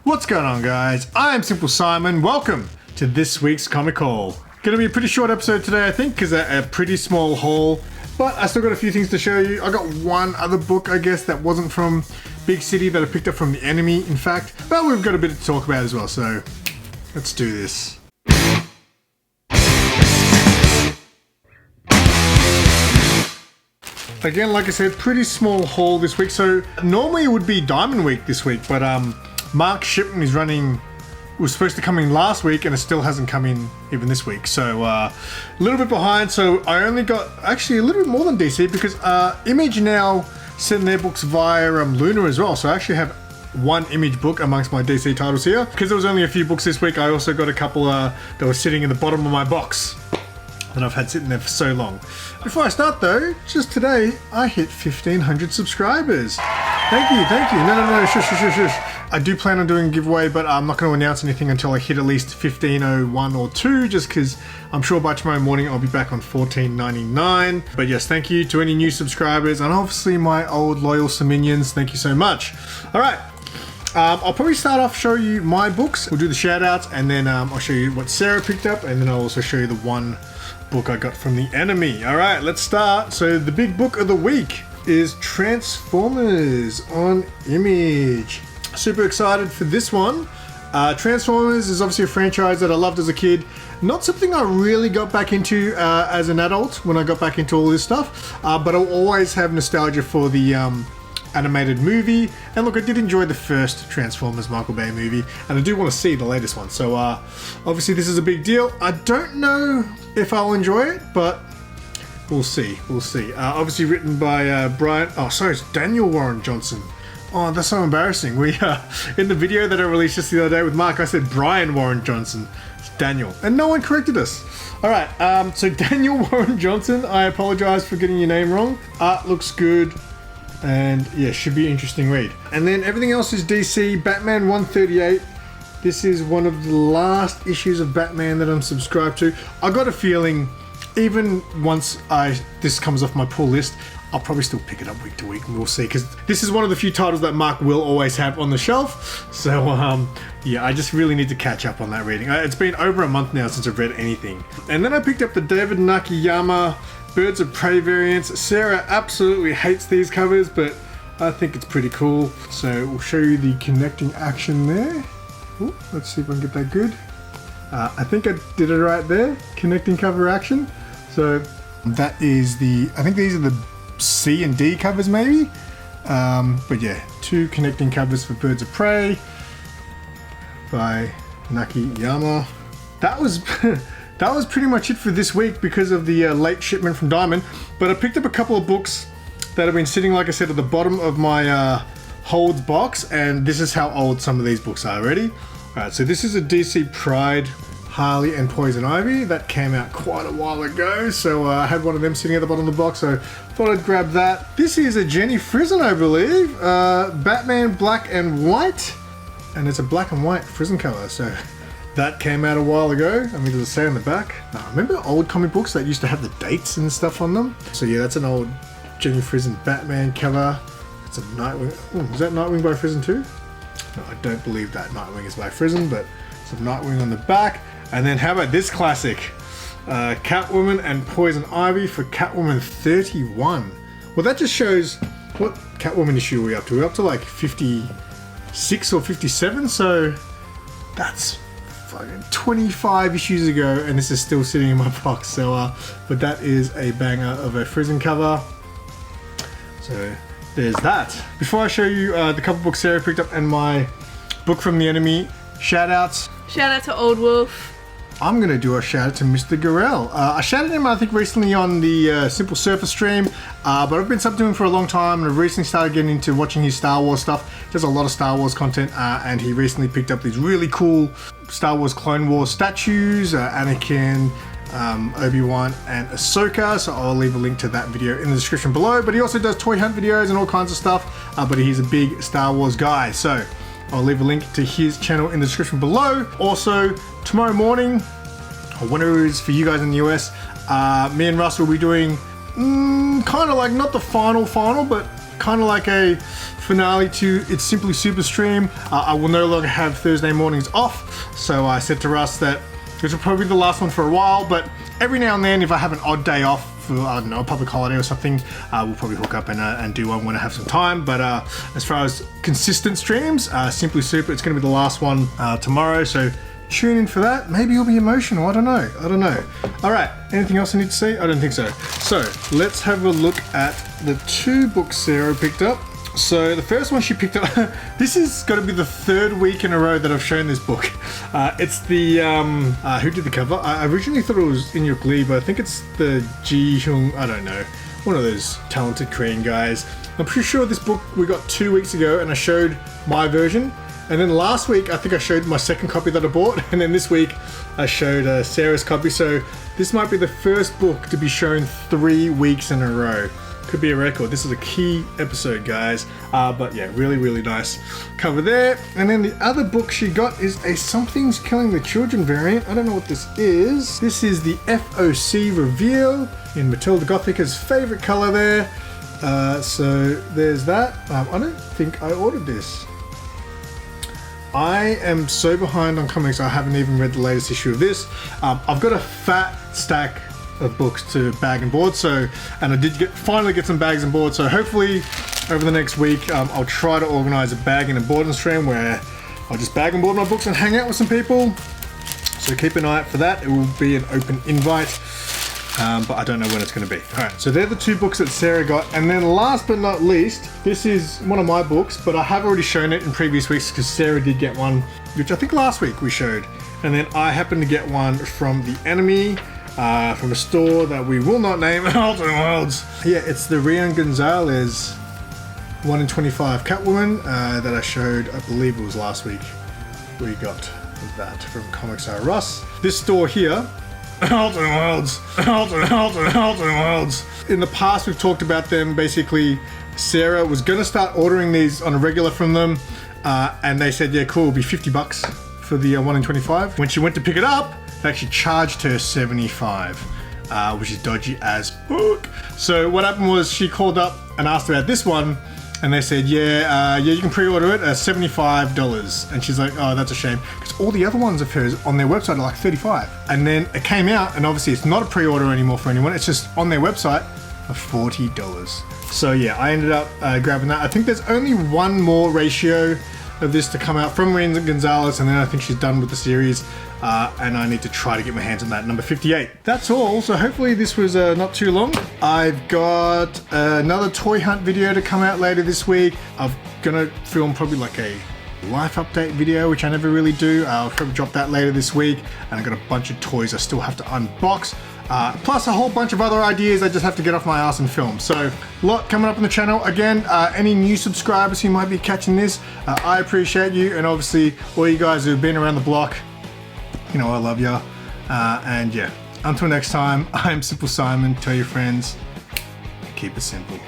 What's going on, guys? I am SimpleSimon. Welcome to this week's Comic Haul. Gonna be a pretty short episode today, I think, because a pretty small haul, but I still got a few things to show you. I got one other book, I guess, that wasn't from Big City that I picked up from the enemy, in fact, but we've got a bit to talk about as well, so let's do this. Again, like I said, pretty small haul this week. So normally it would be Diamond Week this week, but Mark's shipment is was supposed to come in last week and it still hasn't come in even this week. So a little bit behind. So I only got actually a little bit more than DC because Image now send their books via Luna as well. So I actually have one Image book amongst my DC titles here. Because there was only a few books this week, I also got a couple that were sitting in the bottom of my box that I've had sitting there for so long. Before I start though, just today, I hit 1,500 subscribers. Thank you. No, shush. I do plan on doing a giveaway, but I'm not going to announce anything until I hit at least 1501 or 2, just because I'm sure by tomorrow morning I'll be back on 1499. But yes, thank you to any new subscribers, and obviously my old loyal Siminians, thank you so much. All right. I'll probably start off show you my books. We'll do the shout outs, and then I'll show you what Sarah picked up, and then I'll also show you the one book I got from the enemy. All right, let's start. So the big book of the week is Transformers on Image. Super excited for this one. Transformers is obviously a franchise that I loved as a kid. Not something I really got back into as an adult when I got back into all this stuff, but I'll always have nostalgia for the animated movie. And look, I did enjoy the first Transformers Michael Bay movie, and I do want to see the latest one. So obviously this is a big deal. I don't know if I'll enjoy it, but we'll see. Obviously written by it's Daniel Warren Johnson. Oh, that's so embarrassing. We in the video that I released just the other day with Mark, I said Brian Warren Johnson. It's Daniel, and no one corrected us. All right, so Daniel Warren Johnson, I apologize for getting your name wrong. Art looks good. And yeah, should be an interesting read. And then everything else is DC. Batman 138. This is one of the last issues of Batman that I'm subscribed to. I got a feeling, even once this comes off my pull list, I'll probably still pick it up week to week, and we'll see. Because this is one of the few titles that Mark will always have on the shelf. So yeah, I just really need to catch up on that reading. It's been over a month now since I've read anything. And then I picked up the David Nakayama Birds of Prey variants. Sarah absolutely hates these covers, but I think it's pretty cool. So we'll show you the connecting action there. Ooh, let's see if I can get that good. I think I did it right there. Connecting cover action. So that is I think these are the C and D covers maybe. But yeah, two connecting covers for Birds of Prey by Nakayama. That was that was pretty much it for this week because of the late shipment from Diamond. But I picked up a couple of books that have been sitting, like I said, at the bottom of my holds box, and this is how old some of these books are already. Alright, so this is a DC Pride, Harley and Poison Ivy. That came out quite a while ago, so I had one of them sitting at the bottom of the box, so thought I'd grab that. This is a Jenny Frison, I believe. Batman Black and White, and it's a black and white Frison cover, so that came out a while ago. I mean, does it say on the back? Now, remember old comic books that used to have the dates and stuff on them? So yeah, that's an old Jenny Frison Batman cover. It's a Nightwing. Oh, is that Nightwing by Frison too? No, I don't believe that Nightwing is by Frison, but some Nightwing on the back. And then how about this classic? Catwoman and Poison Ivy for Catwoman 31. Well, that just shows what Catwoman issue are we up to? We're up to like 56 or 57, so that's 25 issues ago, and this is still sitting in my box. So but that is a banger of a Frison cover. So there's that. Before I show you the couple books Sarah picked up and my book from the enemy, shout outs. Shout out to Old Wolf. I'm going to do a shout out to Mr. Gorell. I shouted him, I think, recently on the Simple Surface stream, but I've been subbed to him for a long time, and I've recently started getting into watching his Star Wars stuff. He does a lot of Star Wars content, and he recently picked up these really cool Star Wars Clone Wars statues, Anakin, Obi-Wan, and Ahsoka, so I'll leave a link to that video in the description below. But he also does toy hunt videos and all kinds of stuff, but he's a big Star Wars guy, so I'll leave a link to his channel in the description below. Also, tomorrow morning, or whenever it is for you guys in the US, me and Russ will be doing kind of like not the final, but kind of like a finale to It's Simply Super stream. I will no longer have Thursday mornings off, so I said to Russ that this will probably be the last one for a while, but every now and then if I have an odd day off for, I don't know, a public holiday or something, we'll probably hook up and do one when I have some time. But as far as consistent streams, Simply Super, it's going to be the last one tomorrow, so tune in for that. Maybe you'll be emotional, I don't know. All right, anything else I need to say? I don't think so. So let's have a look at the 2 books Sarah picked up. So the first one she picked up, this is got to be the 3rd week in a row that I've shown this book. It's the, who did the cover? I originally thought it was In Your Glee, but I think it's the Ji Hyung, I don't know, one of those talented Korean guys. I'm pretty sure this book we got 2 weeks ago and I showed my version. And then last week, I think I showed my second copy that I bought. And then this week, I showed Sarah's copy. So this might be the first book to be shown 3 weeks in a row. Could be a record. This is a key episode, guys. But yeah, really, really nice cover there. And then the other book she got is a Something's Killing the Children variant. I don't know what this is. This is the FOC Reveal in Matilda Gothica's favorite color there. So there's that. I don't think I ordered this. I am so behind on comics, I haven't even read the latest issue of this. I've got a fat stack of books to bag and board, and I did finally get some bags and boards, so hopefully over the next week I'll try to organize a bagging and boarding stream where I'll just bag and board my books and hang out with some people. So keep an eye out for that. It will be an open invite, but I don't know when it's going to be. All right, so they're the 2 books that Sarah got, and then last but not least, this is one of my books, but I have already shown it in previous weeks because Sarah did get one, which I think last week we showed, and then I happened to get one from The Enemy, from a store that we will not name, Alternate Worlds. Yeah, it's the Rian Gonzalez 1 in 25 Catwoman that I showed, I believe it was last week. We got that from ComicsRx Russ. This store here, Alternate Worlds. In the past, we've talked about them. Basically, Sarah was gonna start ordering these on a regular from them, and they said, yeah, cool, it'll be $50 for the 1 in 25. When she went to pick it up, they actually charged her $75, which is dodgy as fuck. So what happened was she called up and asked about this one, and they said, yeah, you can pre-order it at $75. And she's like, oh, that's a shame, because all the other ones of hers on their website are like $35. And then it came out, and obviously it's not a pre-order anymore for anyone, it's just on their website for $40. So yeah, I ended up grabbing that. I think there's only one more ratio of this to come out from Rian Gonzalez, and then I think she's done with the series, and I need to try to get my hands on that, number 58. That's all, so hopefully this was not too long. I've got another toy hunt video to come out later this week. I'm gonna film probably like a life update video, which I never really do. I'll probably drop that later this week, and I've got a bunch of toys I still have to unbox. Plus a whole bunch of other ideas I just have to get off my ass and film. So a lot coming up on the channel. Again, any new subscribers who might be catching this, I appreciate you, and obviously all you guys who've been around the block, you know I love ya. And yeah, until next time, I'm SimpleSimon. Tell your friends, keep it simple.